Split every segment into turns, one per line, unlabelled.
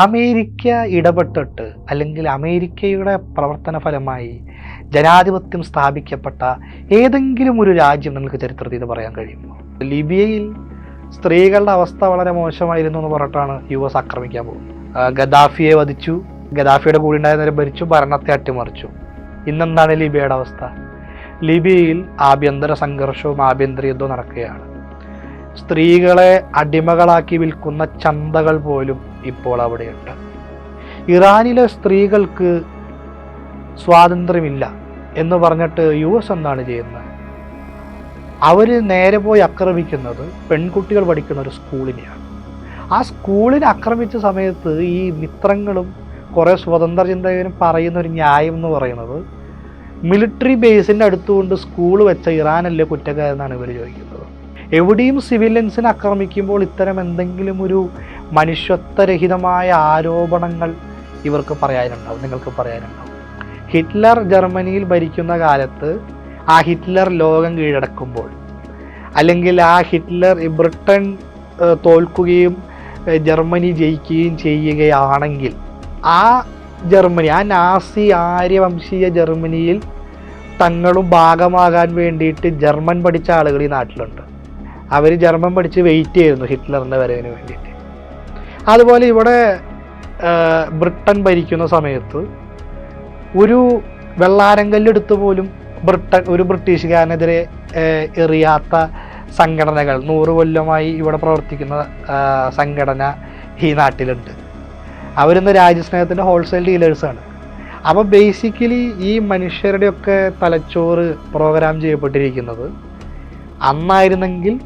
America ഇടപെട്ടിട്ട് അല്ലെങ്കിൽ അമേരിക്കയുടെ പ്രവർത്തന ഫലമായി ജനാധിപത്യം സ്ഥാപിക്കപ്പെട്ട ഏതെങ്കിലും ഒരു രാജ്യം നിങ്ങൾക്ക് ചരിത്രത്തിൽ പറയാൻ കഴിയുമോ? ലിബിയയിൽ സ്ത്രീകളുടെ അവസ്ഥ വളരെ മോശമായിരുന്നു എന്ന് പറഞ്ഞിട്ടാണ് US ആക്രമിക്കാൻ പോകുന്നത്. ഗദാഫിയെ വധിച്ചു, ഗദാഫിയുടെ കൂടെ ഉണ്ടായിരുന്നവരെ ഭരിച്ചു, ഭരണത്തെ അട്ടിമറിച്ചു. ഇന്നെന്താണ് ലിബിയയുടെ അവസ്ഥ? ലിബിയയിൽ ആഭ്യന്തര സംഘർഷവും ആഭ്യന്തര യുദ്ധവും നടക്കുകയാണ്. സ്ത്രീകളെ അടിമകളാക്കി വിൽക്കുന്ന ചന്തകൾ പോലും ഇപ്പോൾ അവിടെയുണ്ട്. ഇറാനിലെ സ്ത്രീകൾക്ക് സ്വാതന്ത്ര്യമില്ല എന്ന് പറഞ്ഞിട്ട് US എന്താണ് ചെയ്യുന്നത്? അവർ നേരെ പോയി ആക്രമിക്കുന്നത് പെൺകുട്ടികൾ പഠിക്കുന്ന ഒരു സ്കൂളിനെയാണ്. ആ സ്കൂളിനെ ആക്രമിച്ച സമയത്ത് ഈ മിത്രങ്ങളും കുറേ സ്വതന്ത്ര ചിന്തകരും പറയുന്ന ഒരു ന്യായം എന്ന് പറയുന്നത്, മിലിറ്ററി ബേസിൻ്റെ അടുത്തുകൊണ്ട് സ്കൂൾ വെച്ച ഇറാനല്ലേ കുറ്റക്കാരെന്നാണ് ഇവർ ചോദിക്കുന്നത്. എവിടെയും സിവിലിയൻസിനെ ആക്രമിക്കുമ്പോൾ ഇത്തരം എന്തെങ്കിലും ഒരു മനുഷ്യത്വരഹിതമായ ആരോപണങ്ങൾ ഇവർക്ക് പറയാനുണ്ടാവും, നിങ്ങൾക്ക് പറയാനുണ്ടാവും. ഹിറ്റ്ലർ ജർമ്മനിയിൽ ഭരിക്കുന്ന കാലത്ത് ആ ഹിറ്റ്ലർ ലോകം കീഴടക്കുമ്പോൾ, അല്ലെങ്കിൽ ആ ഹിറ്റ്ലർ ബ്രിട്ടൻ തോൽക്കുകയും ജർമ്മനി ജയിക്കുകയും ചെയ്യുകയാണെങ്കിൽ, ആ ജർമ്മനി, ആ നാസി ആര്യവംശീയ ജർമ്മനിയിൽ തങ്ങളും ഭാഗമാകാൻ വേണ്ടിയിട്ട് ജർമ്മൻ പഠിച്ച ആളുകൾ ഈ നാട്ടിലുണ്ട്. അവർ ജർമ്മൻ പഠിച്ച് വെയിറ്റ് ചെയ്യുന്നു ഹിറ്റ്ലറിൻ്റെ വരവിന് വേണ്ടിയിട്ട്. അതുപോലെ ഇവിടെ ബ്രിട്ടൻ ഭരിക്കുന്ന സമയത്ത് ഒരു വെള്ളാരങ്കല്ലെടുത്ത് പോലും ഒരു ബ്രിട്ടീഷുകാരനെതിരെ എറിയാത്ത സംഘടനകൾ 100 കൊല്ലമായി ഇവിടെ പ്രവർത്തിക്കുന്ന സംഘടന ഈ നാട്ടിലുണ്ട്. അവരിന്ന് രാജ്യസ്നേഹത്തിൻ്റെ ഹോൾസെയിൽ ഡീലേഴ്സാണ്. അപ്പോൾ ബേസിക്കലി ഈ മനുഷ്യരുടെയൊക്കെ തലച്ചോറ് പ്രോഗ്രാം ചെയ്യപ്പെട്ടിരിക്കുന്നത്, അന്നായിരുന്നെങ്കിൽ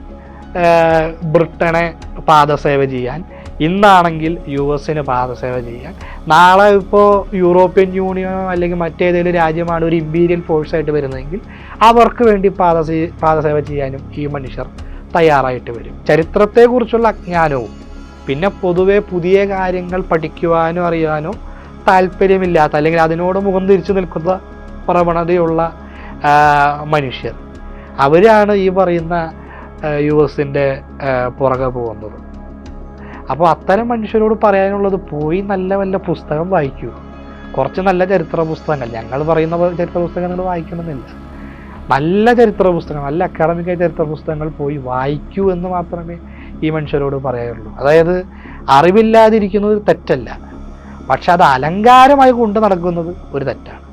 ബ്രിട്ടനെ പാദസേവ ചെയ്യാൻ, ഇന്നാണെങ്കിൽ US പാദസേവ ചെയ്യാൻ, നാളെ ഇപ്പോൾ യൂറോപ്യൻ യൂണിയനോ അല്ലെങ്കിൽ മറ്റേതെങ്കിലും രാജ്യമാണ് ഒരു ഇമ്പീരിയൽ ഫോഴ്സായിട്ട് വരുന്നതെങ്കിൽ അവർക്ക് വേണ്ടി പാദസേവ ചെയ്യാനും ഈ മനുഷ്യർ തയ്യാറായിട്ട് വരും. ചരിത്രത്തെക്കുറിച്ചുള്ള അജ്ഞാനവും പിന്നെ പൊതുവെ പുതിയ കാര്യങ്ങൾ പഠിക്കുവാനോ അറിയാനോ താല്പര്യമില്ലാത്ത, അല്ലെങ്കിൽ അതിനോട് മുഖം തിരിച്ചു നിൽക്കുന്ന പ്രവണതയുള്ള മനുഷ്യർ, അവരാണ് ഈ പറയുന്ന US പുറകെ പോകുന്നത്. അപ്പോൾ അത്തരം മനുഷ്യരോട് പറയാനുള്ളത്, പോയി നല്ല വല്ല പുസ്തകം വായിക്കൂ. കുറച്ച് നല്ല ചരിത്ര പുസ്തകങ്ങൾ, ഞങ്ങൾ പറയുന്ന ചരിത്ര പുസ്തകങ്ങൾ വായിക്കണമെന്നില്ല, നല്ല ചരിത്ര പുസ്തകങ്ങൾ, നല്ല അക്കാഡമിക്കായ ചരിത്ര പുസ്തകങ്ങൾ പോയി വായിക്കൂ എന്ന് മാത്രമേ ഈ മനുഷ്യരോട് പറയാറുള്ളൂ. അതായത് അറിവില്ലാതിരിക്കുന്നത് തെറ്റല്ല, പക്ഷെ അത് അലങ്കാരമായി കൊണ്ട് നടക്കുന്നത് ഒരു തെറ്റാണ്.